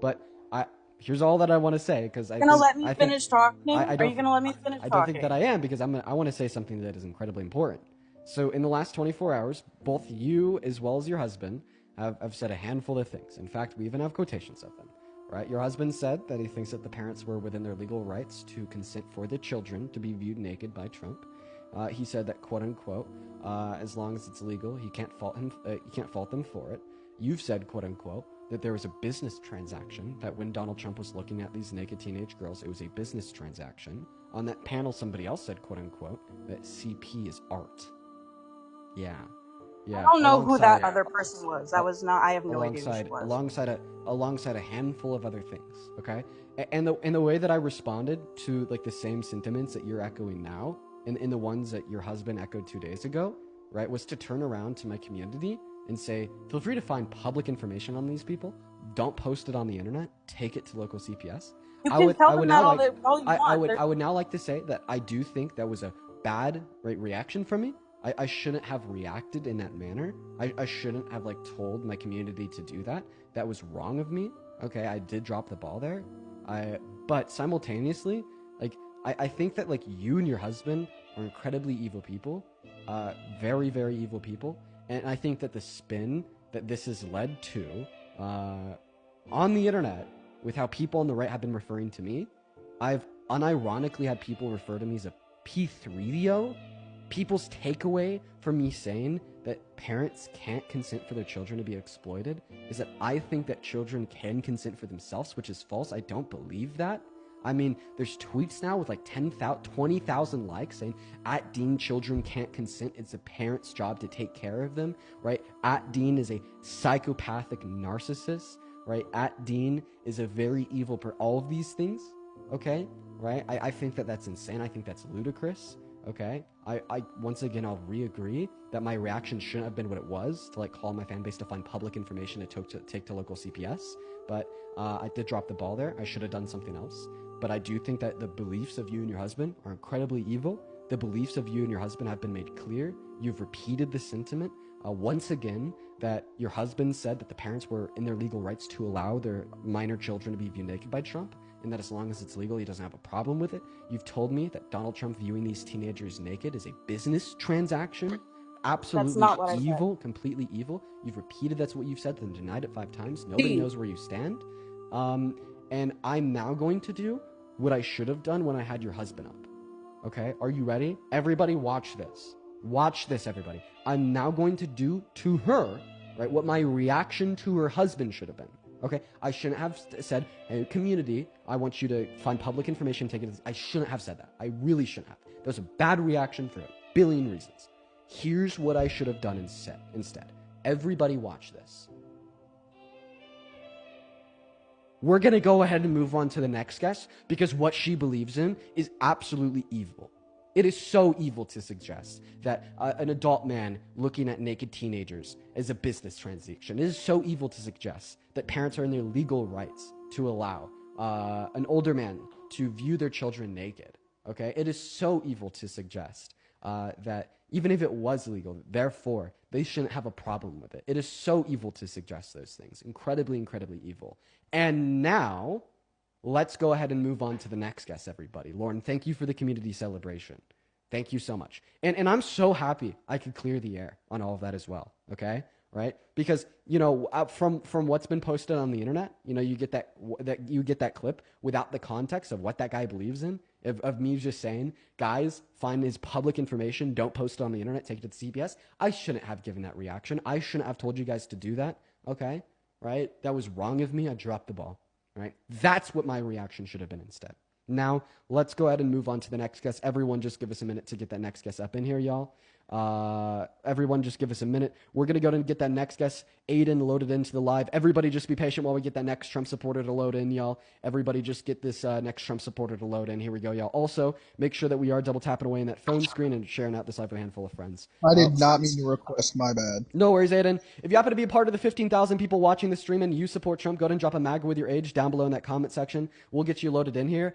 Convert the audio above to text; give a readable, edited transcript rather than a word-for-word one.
But here's all that I want to say, because Are you gonna let me finish talking? Are you gonna let me finish talking? I don't think that I am, because I want to say something that is incredibly important. So in the last 24 hours, both you as well as your husband have said a handful of things. In fact, we even have quotations of them. Right? Your husband said that he thinks that the parents were within their legal rights to consent for the children to be viewed naked by Trump. He said that, quote unquote, as long as it's legal, he can't fault them for it. You've said, quote unquote, that there was a business transaction, that when Donald Trump was looking at these naked teenage girls, it was a business transaction. On that panel, somebody else said, quote unquote, that CP is art. Yeah. I don't know who that other person was. That was not. I have no idea who she was. Alongside a handful of other things. Okay, and the way that I responded to like the same sentiments that you're echoing now, and in the ones that your husband echoed 2 days ago, right, was to turn around to my community and say, feel free to find public information on these people. Don't post it on the internet. Take it to local CPS. You can tell them that all you want. I would now like to say that I do think that was a bad reaction from me. I shouldn't have reacted in that manner. I shouldn't have like told my community to do that. That was wrong of me. Okay, I did drop the ball there. But simultaneously, like I think that like you and your husband are incredibly evil people, very, very evil people. And I think that the spin that this has led to on the internet with how people on the right have been referring to me, I've unironically had people refer to me as a P3O. People's takeaway from me saying that parents can't consent for their children to be exploited is that I think that children can consent for themselves, which is false. I don't believe that. I mean, there's tweets now with like 20,000 likes saying, at Dean, children can't consent. It's a parent's job to take care of them, right? At Dean is a psychopathic narcissist, right? At Dean is a very evil all of these things, okay? Right? I think that that's insane. I think that's ludicrous. Okay, I once again, I'll re-agree that my reaction shouldn't have been what it was, to like call my fan base to find public information to take to local CPS, but I did drop the ball there. I should have done something else. But I do think that the beliefs of you and your husband are incredibly evil. The beliefs of you and your husband have been made clear. You've repeated the sentiment once again that your husband said that the parents were in their legal rights to allow their minor children to be viewed naked by Trump, and that as long as it's legal, he doesn't have a problem with it. You've told me that Donald Trump viewing these teenagers naked is a business transaction. Absolutely evil, completely evil. You've repeated that's what you've said, then denied it 5 times. Nobody knows where you stand. And I'm now going to do what I should have done when I had your husband up. Okay, are you ready? Everybody watch this. Watch this, everybody. I'm now going to do to her, right, what my reaction to her husband should have been. Okay, I shouldn't have said, hey, community, I want you to find public information, take it. I shouldn't have said that. I really shouldn't have. That was a bad reaction for a billion reasons. Here's what I should have done instead. Everybody watch this. We're going to go ahead and move on to the next guest, because what she believes in is absolutely evil. It is so evil to suggest that an adult man looking at naked teenagers is a business transaction. It is so evil to suggest that parents are in their legal rights to allow an older man to view their children naked. Okay, it is so evil to suggest that even if it was legal, therefore they shouldn't have a problem with it. It is so evil to suggest those things. Incredibly, incredibly evil. And now, let's go ahead and move on to the next guest, everybody. Lauren, thank you for the community celebration. Thank you so much. And I'm so happy I could clear the air on all of that as well, okay? Right? Because, you know, from what's been posted on the internet, you know, you get that clip without the context of what that guy believes in, of me just saying, guys, find his public information, don't post it on the internet, take it to the CPS. I shouldn't have given that reaction. I shouldn't have told you guys to do that, okay? Right? That was wrong of me. I dropped the ball. Right? That's what my reaction should have been instead. Now, let's go ahead and move on to the next guest. Everyone just give us a minute to get that next guest up in here, y'all. Everyone just give us a minute. We're going to go ahead and get that next guest, Aiden, loaded into the live. Everybody just be patient while we get that next Trump supporter to load in, y'all. Everybody just get this next Trump supporter to load in. Here we go, y'all. Also, make sure that we are double tapping away in that phone screen and sharing out this live with a handful of friends. I did not mean to request, my bad. No worries, Aiden. If you happen to be a part of the 15,000 people watching the stream and you support Trump, go ahead and drop a MAGA with your age down below in that comment section. We'll get you loaded in here.